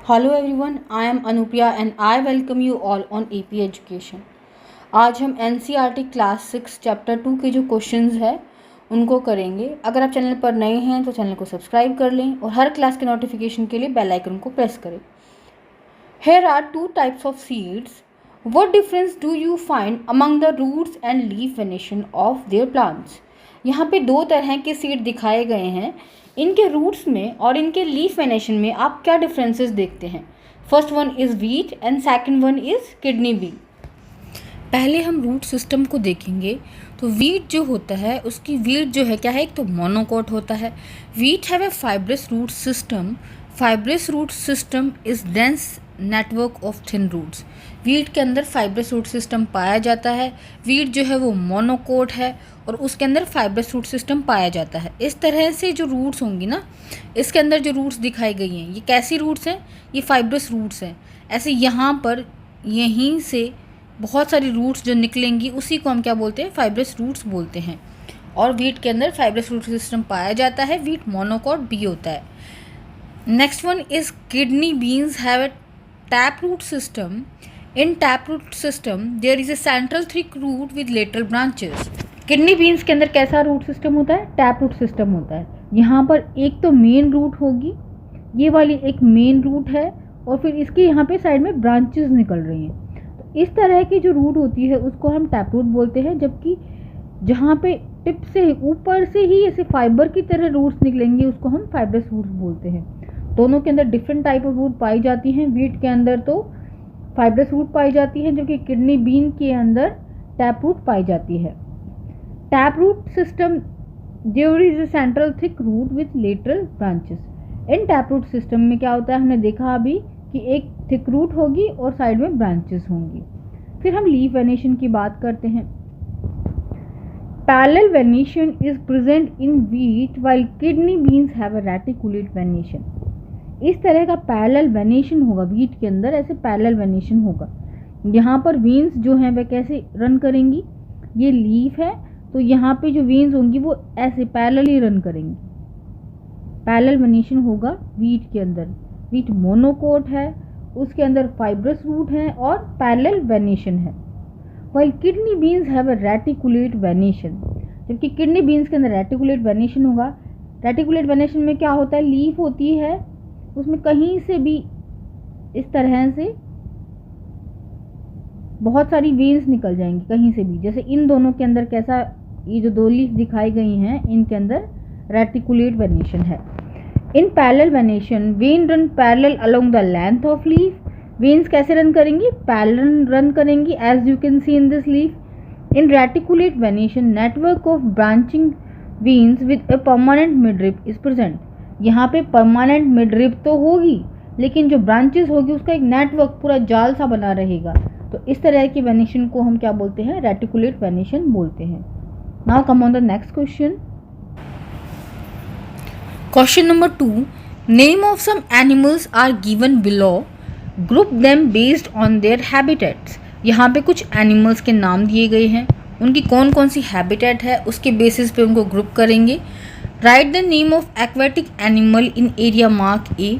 Hello everyone, I am Anupriya and I welcome you all on AP education. आज हम NCERT class 6 chapter 2 के जो questions है उनको करेंगे। अगर आप चैनल पर नए हैं तो चैनल को सब्सक्राइब कर लें और हर क्लास के नोटिफिकेशन के लिए बेल आइकन को प्रेस करें। Here are two types of seeds. What difference do you find among the roots and leaf venation of their plants? यहाँ पे दो तरह के सीड दिखाए गए हैं। इनके रूट्स में और इनके लीफ वेनेशन में आप क्या डिफरेंसेस देखते हैं? First one is wheat and second one is kidney bean. पहले हम रूट सिस्टम को देखेंगे तो वीट जो होता है उसकी वीट जो है क्या है, एक तो मोनोकोट होता है। Wheat have a fibrous root system. Fibrous root system is dense network of thin roots. Wheat के अंदर फाइब्रस रूट सिस्टम पाया जाता है। वीट जो है वो मोनोकोट है और उसके अंदर फाइब्रस रूट सिस्टम पाया जाता है। इस तरह से जो रूट्स होंगी ना, इसके अंदर जो रूट्स दिखाई गई हैं ये कैसी रूट्स हैं? ये फाइब्रस रूट्स हैं। ऐसे यहाँ पर यहीं से बहुत सारी रूट्स जो निकलेंगी उसी को हम क्या बोलते हैं? फाइब्रस रूट्स बोलते हैं। और वीट के अंदर फाइब्रस रूट सिस्टम पाया जाता है। वीट मोनोकोट बी होता है। Next one is kidney beans have a tap root system. In tap root system there is a central thick root with lateral branches. Kidney beans के अंदर कैसा रूट सिस्टम होता है? टैप रूट सिस्टम होता है। यहाँ पर एक तो मेन रूट होगी, ये वाली एक मेन रूट है और फिर इसके यहाँ पे साइड में ब्रांचेस निकल रही हैं। तो इस तरह की जो रूट होती है उसको हम टैप रूट बोलते हैं, जबकि जहाँ पे टिप से ऊपर से ही ऐसे फाइबर की तरह रूट्स निकलेंगे उसको हम फाइब्रस रूट्स बोलते हैं। दोनों के अंदर डिफरेंट टाइप ऑफ रूट पाई जाती हैं। वीट के अंदर तो फाइब्रस रूट पाई जाती है, जबकि किडनी बीन के अंदर टैप रूट पाई जाती है। Tap root system there is a central thick root with lateral branches. In tap root system में क्या होता है, हमने देखा अभी कि एक थिक रूट होगी और साइड में ब्रांचेस होंगी। फिर हम लीफ वेनेशन की बात करते हैं। Parallel venation is present in wheat while kidney beans have a reticulate venation. इस तरह का पैरेलल वेनेशन होगा व्हीट के अंदर, ऐसे पैरेलल वेनेशन होगा। यहाँ पर वेन्स जो हैं वह कैसे रन करेंगी? ये लीफ है तो यहाँ पे जो वेन्स होंगी वो ऐसे पैरेलली रन करेंगी। पैरेलल वेनेशन होगा व्हीट के अंदर। व्हीट मोनोकोट है, उसके अंदर फाइब्रस रूट है और पैरेलल वेनेशन है। While kidney beans have a reticulate venation, जबकि किडनी बीन्स के अंदर रेटिकुलेट वेनेशन होगा। रेटिकुलेट वेनेशन में क्या होता है, लीफ होती है, उसमें कहीं से भी इस तरह से बहुत सारी वेन्स निकल जाएंगी कहीं से भी। जैसे इन दोनों के अंदर कैसा, ये जो दो लीफ दिखाई गई हैं इनके अंदर रेटिकुलेट वेनेशन है। In parallel venation vein run parallel along the length of leaf. Veins कैसे रन करेंगी? पैरेलल रन करेंगी, as you can see in this leaf. In reticulate venation network of branching veins with a permanent midrib is present. यहाँ पे permanent midrib तो होगी लेकिन जो branches होगी उसका एक नेटवर्क पूरा जाल सा बना रहेगा। तो इस तरह की वेनेशन को हम क्या बोलते हैं? रेटिकुलेट वेनेशन बोलते हैं। Now come on the next question. Question number 2, name of some animals are given below, group them based on their habitats. यहाँ पे कुछ एनिमल्स के नाम दिए गए हैं, उनकी कौन कौन सी हैबिटेट है उसके बेसिस पे उनको ग्रुप करेंगे। Write the name of aquatic animal in area mark A.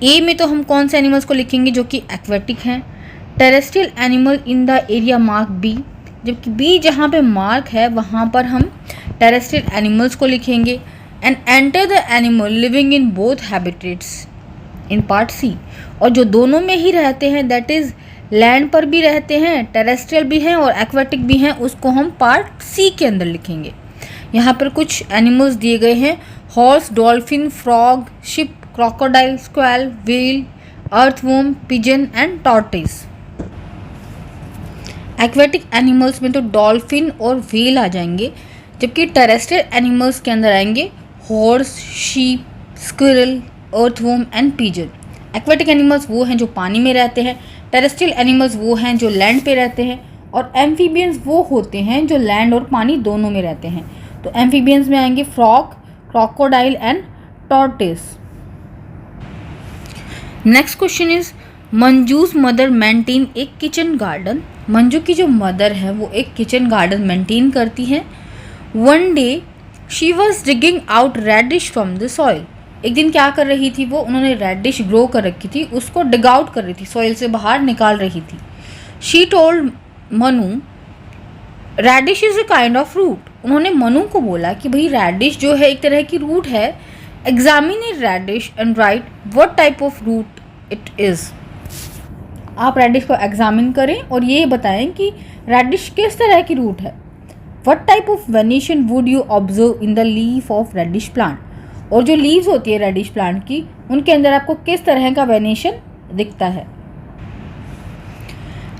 A में तो हम कौन से एनिमल्स को लिखेंगे जो कि एक्वेटिक हैं। Terrestrial animal in the area mark B, जबकि बी जहाँ पे मार्क है वहाँ पर हम टेरेस्ट्रियल एनिमल्स को लिखेंगे। And enter the animal living in both habitats in part C. और जो दोनों में ही रहते हैं, दैट इज़ लैंड पर भी रहते हैं, टेरेस्ट्रियल भी हैं और एक्वेटिक भी हैं, उसको हम पार्ट सी के अंदर लिखेंगे। यहाँ पर कुछ एनिमल्स दिए गए हैं, horse, dolphin, frog, sheep, crocodile, squirrel, whale, earthworm, pigeon and tortoise. Aquatic animals में तो डॉल्फिन और व्हेल आ जाएंगे, जबकि टेरेस्ट्रियल एनिमल्स के अंदर आएंगे horse, sheep, squirrel, earthworm and pigeon. Aquatic animals वो हैं जो पानी में रहते हैं, टेरेस्ट्रियल एनिमल्स वो हैं जो लैंड पे रहते हैं और एम्फीबियंस वो होते हैं जो लैंड और पानी दोनों में रहते हैं। तो एम्फीबियंस में आएंगे frog, crocodile and tortoise. Next question is Manju's mother maintain एक किचन गार्डन। मंजू की जो मदर है वो एक किचन गार्डन मेंटेन करती हैं। One day she was digging out radish from the soil. एक दिन क्या कर रही थी वो, उन्होंने रेडिश ग्रो कर रखी थी, उसको डिग आउट कर रही थी, सॉइल से बाहर निकाल रही थी। She told Manu radish is a kind of root. उन्होंने मनु को बोला कि भाई रेडिश जो है एक तरह की रूट है। Examine a radish and write what type of root it is. आप रेडिश को एग्जामिन करें और ये बताएं कि रेडिश किस तरह की रूट है। What type of venation would you observe in the leaf of radish plant. और जो लीव्स होती है रेडिश प्लांट की, उनके अंदर आपको किस तरह का वेनेशन दिखता है।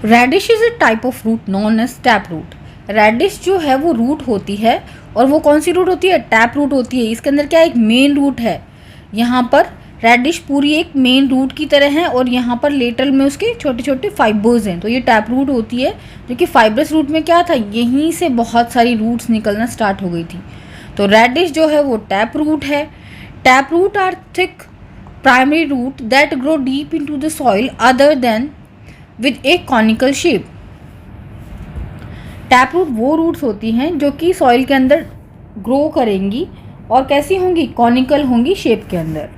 Radish is a type of root known as tap root. Radish जो है वो रूट होती है, और वो कौन सी रूट होती है, टैप रूट होती है। इसके अंदर क्या एक मेन रूट है, यहाँ पर रेडिश पूरी एक मेन रूट की तरह है, और यहाँ पर लेटरल में उसके छोटे छोटे फाइबर्स हैं, तो ये टैप रूट होती है। जो कि फाइब्रस रूट में क्या था, यहीं से बहुत सारी रूट्स निकलना स्टार्ट हो गई थी। तो रेडिश जो है वो टैप रूट है। Tap root are thick primary root that grow deep into the soil other than with a conical shape. Tap root वो रूट्स होती हैं जो कि सॉइल के अंदर ग्रो करेंगी और कैसी होंगी, कॉनिकल होंगी शेप के अंदर।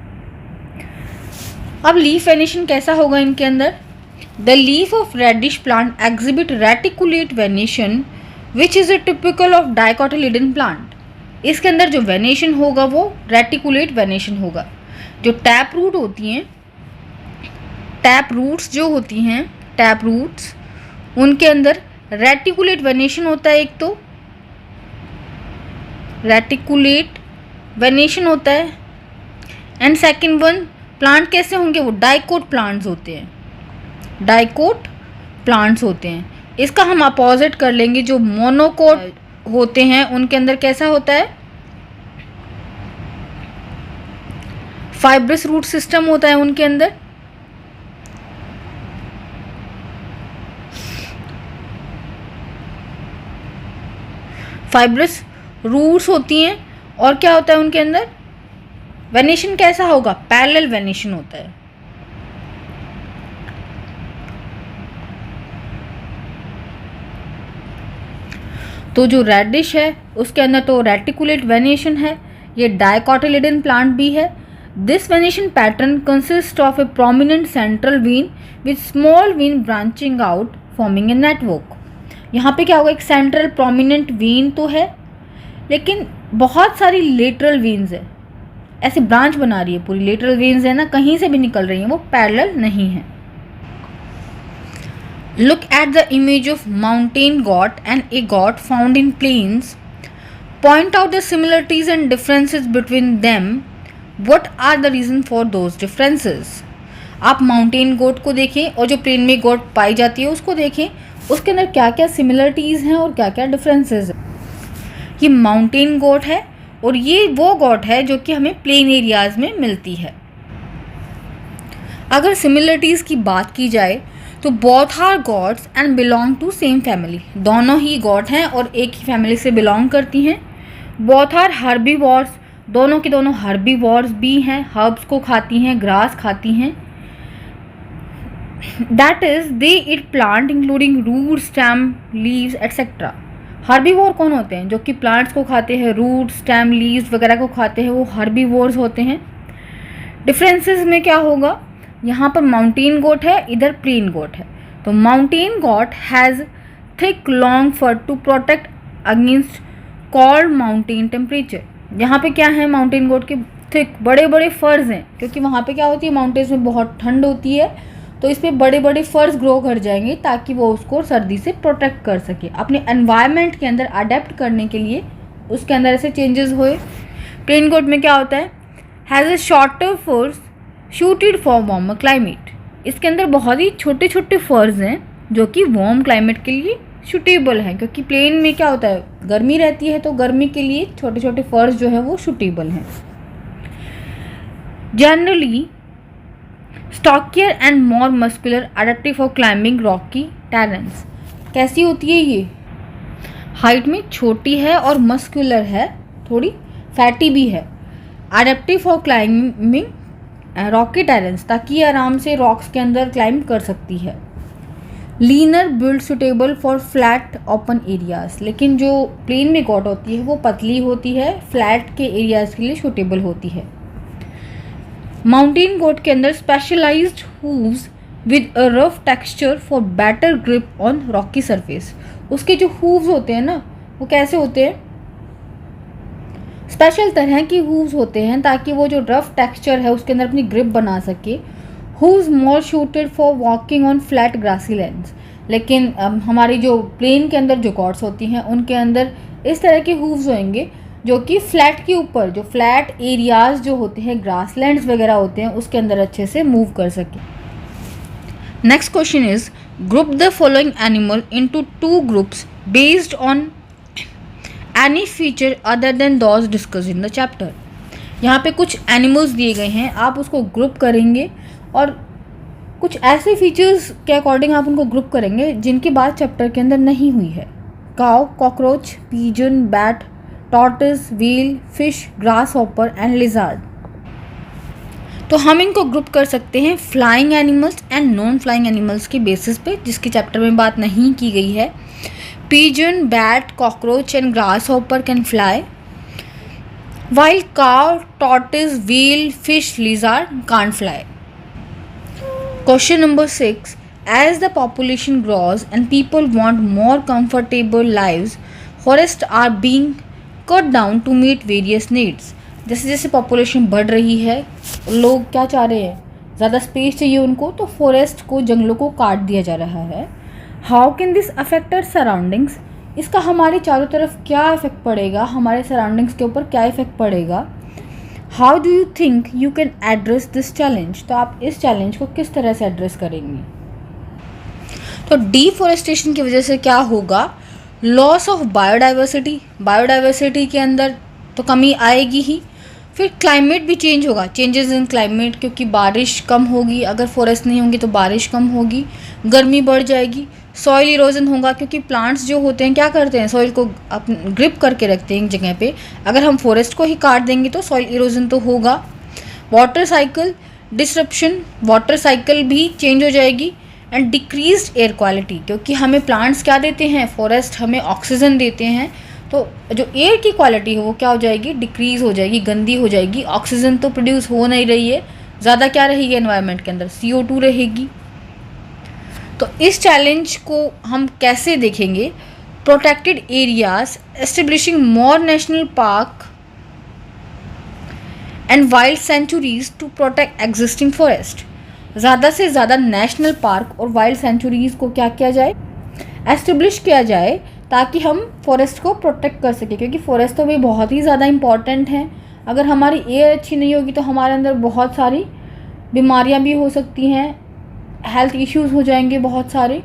अब लीफ वेनेशन कैसा होगा इनके अंदर। The leaf of radish plant exhibit reticulate venation which is a typical of dicotyledon plant. इसके अंदर जो वेनेशन होगा वो रेटिकुलेट वेनेशन होगा। जो टैप रूट होती हैं, टैप रूट्स जो होती हैं, टैप रूट्स, उनके अंदर रेटिकुलेट वेनेशन होता है। एक तो रेटिकुलेट वेनेशन होता है, एंड सेकंड वन प्लांट कैसे होंगे, वो डाइकोट प्लांट्स होते हैं, डाइकोट प्लांट्स होते हैं। इसका हम अपोजिट कर लेंगे, जो मोनोकोट होते हैं उनके अंदर कैसा होता है, फाइब्रस रूट सिस्टम होता है उनके अंदर। फाइब्रस रूट्स होती हैं, और क्या होता है उनके अंदर, वेनेशन कैसा होगा, पैरेलल वेनेशन होता है। तो जो रेडिश है उसके अंदर तो रेटिकुलेट वेनेशन है, ये डाइकोटिलिडन प्लांट भी है। This venation pattern consist of A prominent central vein with small when branching out forming a network. यहाँ पे क्या होगा, एक सेंट्रल प्रोमिनेंट वेन तो है, लेकिन बहुत सारी लेटरल वेन्स है, ऐसे ब्रांच बना रही है, पूरी लेटरल वेन्स है ना, कहीं से भी निकल रही हैं, वो पैरेलल नहीं है। Look at the image of mountain goat and a goat found in plains. Point out the similarities and differences between them. What are the reason for those differences? आप माउंटेन गोट को देखें और जो plane में गोट पाई जाती है उसको देखें, उसके अंदर क्या क्या सिमिलरिटीज़ हैं और क्या क्या डिफरेंसेस हैं। ये माउंटेन गोट है और ये वो गोट है जो कि हमें प्लेन एरियाज़ में मिलती है। अगर सिमिलरिटीज़ की बात की जाए तो both are goats and belong to same family. दोनों ही गॉड हैं और एक ही फैमिली से बिलोंग करती हैं। बोथ आर हर्बीवोर्स, दोनों के दोनों हर्बीवोर्स भी हैं, हर्ब्स को खाती हैं, ग्रास खाती हैं। That is they eat plant including root, stem, leaves etcetera. Herbivore कौन होते हैं, जो कि प्लांट्स को खाते हैं, रूट, स्टेम, लीव्स वगैरह को खाते हैं, वो हर्बीवोर्स होते हैं। डिफरेंसेस में क्या होगा, यहाँ पर माउंटेन गोट है, इधर प्लेन गोट है। तो mountain goat has thick long fur to protect against cold mountain temperature. यहाँ पे क्या है, माउंटेन गोट के थिक बड़े बड़े फर्स हैं, क्योंकि वहाँ पे क्या होती है, माउंटेन्स में बहुत ठंड होती है, तो इस पर बड़े बड़े फर्स ग्रो कर जाएंगे ताकि वो उसको सर्दी से प्रोटेक्ट कर सके, अपने एनवायरनमेंट के अंदर अडेप्ट करने के लिए उसके अंदर ऐसे चेंजेस हुए। प्लेन गोट में क्या होता है, हैज़ ए शॉर्टर फर्स शूटेड फॉर वार्मर क्लाइमेट। इसके अंदर बहुत ही छोटे छोटे फर्स हैं जो कि वार्म क्लाइमेट के लिए शूटेबल हैं, क्योंकि प्लेन में क्या होता है, गर्मी रहती है, तो गर्मी के लिए छोटे छोटे फर्स जो है वो शूटेबल हैं। Generally stockier and more muscular, adaptive for climbing rocky terrains. कैसी होती है ये, हाइट में छोटी है और मस्कुलर है, थोड़ी फैटी भी है, adaptive for climbing rocky terrains, ताकि ये आराम से रॉक्स के अंदर क्लाइंब कर सकती है। Linear build suitable for flat open areas, लेकिन जो प्लेन में गोट होती है वो पतली होती है, फ्लैट के एरियाज के लिए सुटेबल होती है। माउंटेन गोट के अंदर specialised hooves with a rough texture for better grip on rocky surface. उसके जो हूव्स होते हैं ना वो कैसे होते हैं, स्पेशल तरह की हूव्स होते हैं ताकि वो जो रफ टेक्सचर है उसके अंदर अपनी ग्रिप बना सके। Hooves more suited for walking on flat grassy lands. लेकिन हमारी जो प्लेन के अंदर जो गॉड्स होती हैं उनके अंदर इस तरह के हूव्स होंगे जो कि फ्लैट के ऊपर, जो फ्लैट एरियाज जो होते हैं, ग्रासलैंड्स वगैरह होते हैं, उसके अंदर अच्छे से मूव कर सके। Next question is group the following animal into 2 groups based on any feature other than those discussed in the chapter. यहाँ पे कुछ एनिमल्स दिए गए हैं, आप उसको ग्रुप करेंगे और कुछ ऐसे फीचर्स के अकॉर्डिंग आप उनको ग्रुप करेंगे जिनकी बात चैप्टर के अंदर नहीं हुई है। Cow, cockroach, pigeon, bat, tortoise, whale, fish, grasshopper and lizard. तो हम इनको ग्रुप कर सकते हैं flying animals and non flying animals के बेसिस पे, जिसकी चैप्टर में बात नहीं की गई है। Pigeon, bat, cockroach and grasshopper can fly, while cow, tortoise, whale, fish, lizard can't fly. Question number 6. As the population grows and people want more comfortable lives, forests are being cut down to meet various needs. जैसे जैसे population बढ़ रही है, लोग क्या चाह रहे हैं, ज़्यादा स्पेस चाहिए उनको, तो फॉरेस्ट को, जंगलों को काट दिया जा रहा है। How can this affect our surroundings? इसका हमारे चारों तरफ क्या इफेक्ट पड़ेगा, हमारे सराउंडिंग्स के ऊपर क्या इफेक्ट पड़ेगा। How do you think you can address this challenge? तो आप इस चैलेंज को किस तरह से एड्रेस करेंगे? तो डिफॉरेस्टेशन की वजह से क्या होगा, लॉस ऑफ बायोडाइवर्सिटी, बायोडाइवर्सिटी के अंदर तो कमी आएगी ही। फिर क्लाइमेट भी चेंज होगा, चेंजेस इन क्लाइमेट, क्योंकि बारिश कम होगी, अगर फॉरेस्ट नहीं होंगी तो बारिश कम होगी, गर्मी बढ़ जाएगी। सॉइल इरोजन होगा, क्योंकि प्लांट्स जो होते हैं क्या करते हैं, सॉइल को ग्रिप करके रखते हैं एक जगह पे। अगर हम फॉरेस्ट को ही काट देंगे तो सॉइल इरोजन तो होगा। Water cycle disruption, water cycle भी चेंज हो जाएगी। एंड डिक्रीज्ड एयर क्वालिटी, क्योंकि हमें प्लांट्स क्या देते हैं, फॉरेस्ट हमें ऑक्सीजन देते हैं, तो जो एयर की क्वालिटी है वो क्या हो जाएगी, डिक्रीज़ हो जाएगी, गंदी हो जाएगी। ऑक्सीजन तो प्रोड्यूस हो नहीं रही है, ज़्यादा क्या रहेगी एनवायरनमेंट के अंदर, CO2 रहेगी। तो इस चैलेंज को हम कैसे देखेंगे, protected areas, establishing more national park and wild sanctuaries to protect existing forest. ज़्यादा से ज़्यादा नेशनल पार्क और वाइल्ड सेंचुरीज को क्या किया जाए, एस्टेब्लिश किया जाए, ताकि हम फॉरेस्ट को प्रोटेक्ट कर सकें, क्योंकि फॉरेस्ट तो भी बहुत ही ज़्यादा इम्पॉर्टेंट है। अगर हमारी एयर अच्छी नहीं होगी तो हमारे अंदर बहुत सारी बीमारियां भी हो सकती हैं, हेल्थ इश्यूज़ हो जाएंगे बहुत सारे।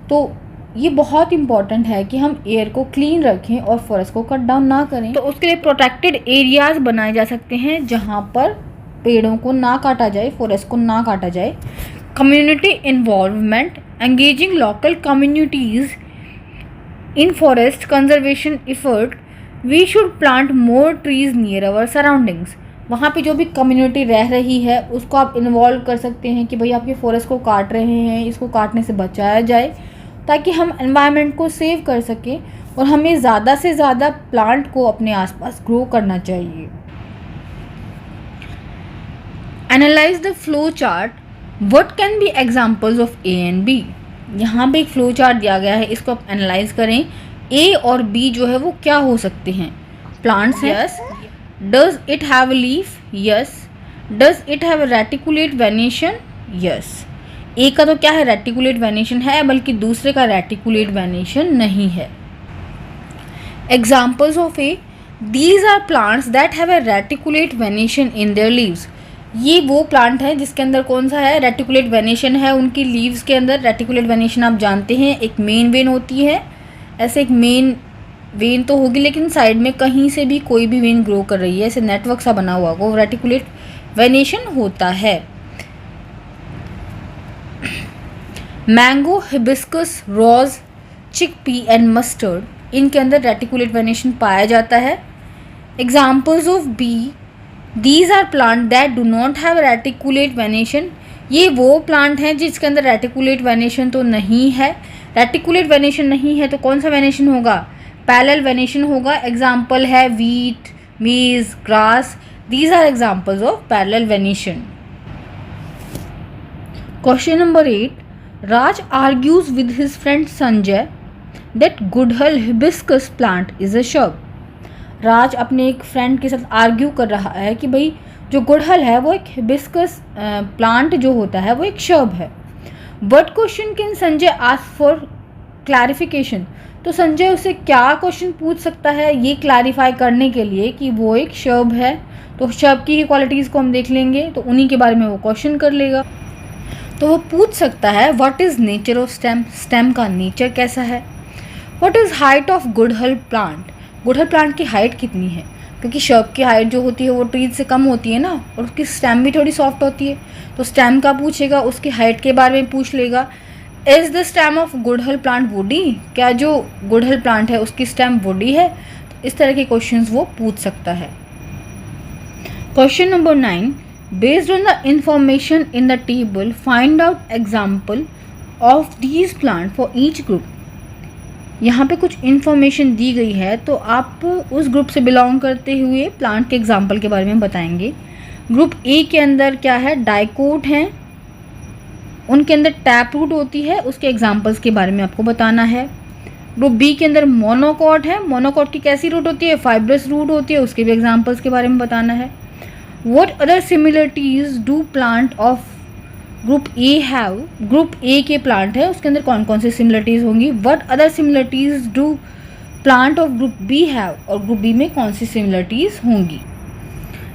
तो ये बहुत इम्पॉर्टेंट है कि हम एयर को क्लीन रखें और फॉरेस्ट को कट डाउन ना करें। तो उसके लिए प्रोटेक्टेड एरियाज़ बनाए जा सकते हैं जहाँ पर पेड़ों को ना काटा जाए, फॉरेस्ट को ना काटा जाए। Community involvement, engaging local communities in forest conservation effort, we should plant more trees near our surroundings. वहाँ पे जो भी कम्युनिटी रह रही है उसको आप इन्वॉल्व कर सकते हैं कि भाई आप ये फॉरेस्ट को काट रहे हैं, इसको काटने से बचाया जाए, ताकि हम एनवायरनमेंट को सेव कर सकें। और हमें ज़्यादा से ज़्यादा प्लांट को अपने आसपास ग्रो करना चाहिए। Analyse the flow chart, what can be examples of A and B। यहाँ पे एक फ्लो चार्ट दिया गया है, इसको आप एनालाइज करें। A और B जो है वो क्या हो सकते हैं, प्लांट्स हैं। Yes. Does it have a leaf? Yes. Does it have a reticulate venation? Yes. A का तो क्या है, रेटिकुलेट वेनेशन है, बल्कि दूसरे का रेटिकुलेट वेनेशन नहीं है। Examples of A, these are plants that have a reticulate venation in their leaves. ये वो प्लांट है जिसके अंदर कौन सा है, रेटिकुलेट वेनेशन है उनकी लीव्स के अंदर। रेटिकुलेट वेनेशन आप जानते हैं, एक मेन वेन होती है, ऐसे एक मेन वेन तो होगी लेकिन साइड में कहीं से भी कोई भी वेन ग्रो कर रही है, ऐसे नेटवर्क सा बना हुआ, वो रेटिकुलेट वेनेशन होता है। Mango, hibiscus, rose, chickpea and mustard, इनके अंदर रेटिकुलेट वेनेशन पाया जाता है। Examples of B, these are plant that do not have reticulate venation. ये वो प्लांट हैं जिसके अंदर रेटिकुलेट वेनेशन तो नहीं है। रेटिकुलेट वेनेशन नहीं है तो कौन सा वेनेशन होगा, पैरेलल वेनेशन होगा। एग्जाम्पल है wheat, maize, grass, these are examples of parallel venation. Question number 8, Raj argues with his friend Sanjay that Gudhal hibiscus plant is a shrub. राज अपने एक फ्रेंड के साथ आर्ग्यू कर रहा है कि भाई जो गुड़हल है वो एक हिबिस्कस प्लांट जो होता है वो एक शर्ब है. What question can Sanjay ask for clarification. तो संजय उससे क्या क्वेश्चन पूछ सकता है ये क्लैरिफाई करने के लिए कि वो एक शर्ब है. तो शर्ब की ही क्वालिटीज़ को हम देख लेंगे, तो उन्हीं के बारे में वो क्वेश्चन कर लेगा. तो वो पूछ सकता है what is nature of stem, stem का नेचर कैसा है. व्हाट इज़ हाइट ऑफ गुड़हल प्लांट, गुड़हल प्लांट की हाइट कितनी है, क्योंकि शर्ब की हाइट जो होती है वो ट्रीज से कम होती है ना, और उसकी स्टेम भी थोड़ी सॉफ्ट होती है. तो स्टेम का पूछेगा, उसकी हाइट के बारे में पूछ लेगा. इज़ द स्टेम ऑफ गुड़हल प्लांट वुडी, क्या जो गुड़हल प्लांट है उसकी स्टेम वुडी है. तो इस तरह के क्वेश्चंस वो पूछ सकता है. Question number 9, based on the information in the table find out example of these plant for each group. यहाँ पे कुछ इन्फॉर्मेशन दी गई है, तो आप उस ग्रुप से बिलोंग करते हुए प्लांट के एग्जाम्पल के बारे में बताएंगे. ग्रुप ए के अंदर क्या है, डाइकोट हैं, उनके अंदर टैप रूट होती है, उसके एग्जाम्पल्स के बारे में आपको बताना है. ग्रुप बी के अंदर मोनोकॉट है, मोनोकॉट की कैसी रूट होती है, फाइब्रस रूट होती है, उसके भी एग्जाम्पल्स के बारे में बताना है. What other similarities do plant of group A have, group A के प्लांट है उसके अंदर कौन कौन सी सिमिलरिटीज़ होंगी. What other similarities do plant of group B have, और ग्रुप बी में कौन सी सिमिलरिटीज़ होंगी.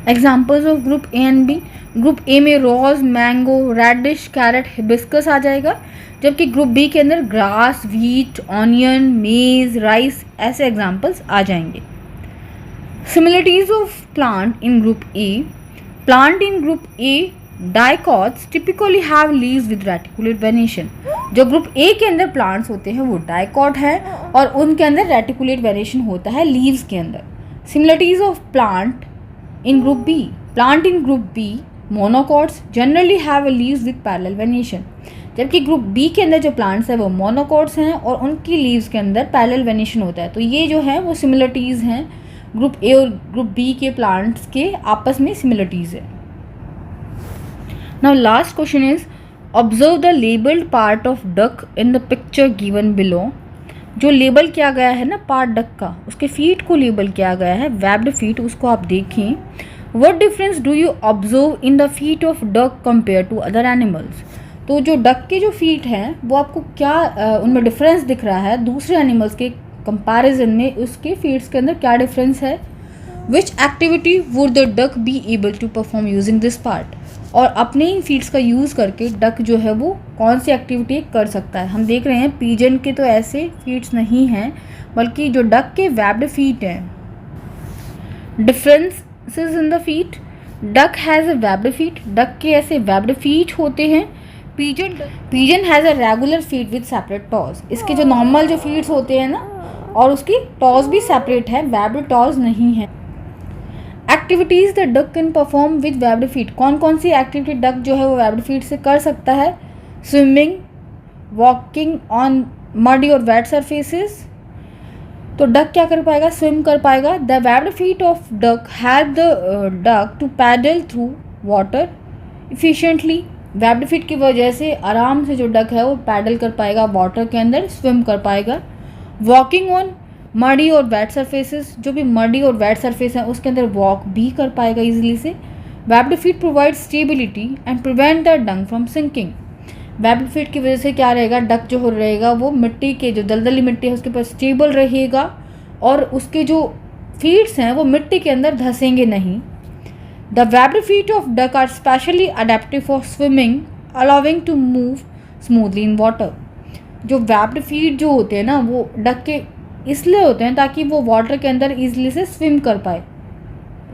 Examples of group A and B. Group A में rose, mango, radish, carrot, hibiscus आ जाएगा, जबकि ग्रुप बी के अंदर grass, wheat, onion, maize, rice ऐसे एग्जाम्पल्स आ जाएंगे. Similarities of plant in group A. Plant in group A dicots typically have leaves with reticulate venation. जो group A के अंदर प्लांट्स होते हैं वो डाइकॉट है और उनके अंदर रेटिकुलेट वेनेशन होता है लीव्स के अंदर. Similarities of plant in group B. Plant in group B monocots generally have a leaves with parallel venation, जबकि ग्रुप बी के अंदर जो प्लांट्स हैं वो मोनोकॉट्स हैं और उनकी लीव्स के अंदर पैरेलल वेनेशन होता है. तो ये जो है वो सिमिलरिटीज़ हैं, ग्रुप ए और ग्रुप बी के प्लांट्स के आपस में सिमिलरिटीज़ है. Now last question is, observe the labeled part of duck in the picture given below. जो लेबल किया गया है ना पार्ट डक का, उसके फीट को लेबल किया गया है वेब्ड फीट, उसको आप देखें. What difference do you observe in the feet of duck compared to other animals? तो जो डक के जो फीट हैं वो आपको क्या उनमें डिफरेंस दिख रहा है दूसरे एनिमल्स के कंपैरिजन में, उसके फीट्स के अंदर क्या डिफरेंस है. Which activity would the duck be able to perform using this part? और अपने इन फीट्स का यूज़ करके डक जो है वो कौन सी एक्टिविटी कर सकता है. हम देख रहे हैं पीजन के तो ऐसे फीट्स नहीं हैं, बल्कि जो डक के वेब्ड फीट हैं. Differences in the feet. Duck has a webbed feet, duck के ऐसे वेब्ड फीट होते हैं. Pigeon has a regular feet with separate toes. इसके जो नॉर्मल जो फीट्स होते हैं ना, और उसकी टॉज भी सेपरेट है, वेब्ड टॉज नहीं है. Activities the duck can perform with webbed feet. कौन कौन सी एक्टिविटी डक जो है वो वेब्ड फीट से कर सकता है. स्विमिंग, वॉकिंग ऑन मडी और वेट सरफेसेस. तो डक क्या कर पाएगा, स्विम कर पाएगा. The webbed feet of duck help the duck to paddle through water efficiently. Webbed feet की वजह से आराम से जो डक है वो पैडल कर पाएगा वाटर के अंदर, स्विम कर पाएगा. वॉकिंग ऑन मडी और वेट सरफेसेस, जो भी मडी और वेट सरफेस है उसके अंदर वॉक भी कर पाएगा इजीली से. Webbed feet provide stability and prevent the duck from sinking. Webbed feet की वजह से क्या रहेगा, डक जो हो रहेगा वो मिट्टी के जो दलदली मिट्टी है उसके ऊपर स्टेबल रहेगा और उसके जो फीट्स हैं वो मिट्टी के अंदर धंसेंगे नहीं. The webbed feet of duck are specially adaptive for swimming allowing to move smoothly in water. जो वेब्ड फीट जो होते हैं ना वो डक के इसलिए होते हैं ताकि वो वाटर के अंदर ईजिली से स्विम कर पाए.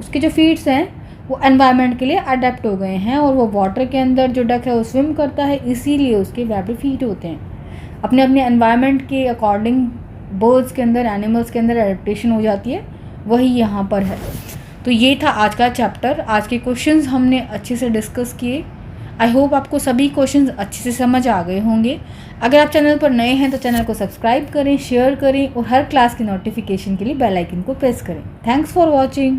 उसके जो फीट्स हैं वो एनवायरनमेंट के लिए अडेप्ट हो गए हैं और वो वाटर के अंदर जो डक है वो स्विम करता है, इसीलिए उसके वेब्ड फीट होते हैं. अपने अपने एनवायरनमेंट के अकॉर्डिंग बर्ड्स के अंदर, एनिमल्स के अंदर एडेप्टेशन हो जाती है, वही यहाँ पर है. तो ये था आज का चैप्टर. आज के क्वेश्चंस हमने अच्छे से डिस्कस किए. आई होप आपको सभी क्वेश्चंस अच्छे से समझ आ गए होंगे. अगर आप चैनल पर नए हैं तो चैनल को सब्सक्राइब करें, शेयर करें और हर क्लास की नोटिफिकेशन के लिए बेल आइकन को प्रेस करें. Thanks for watching.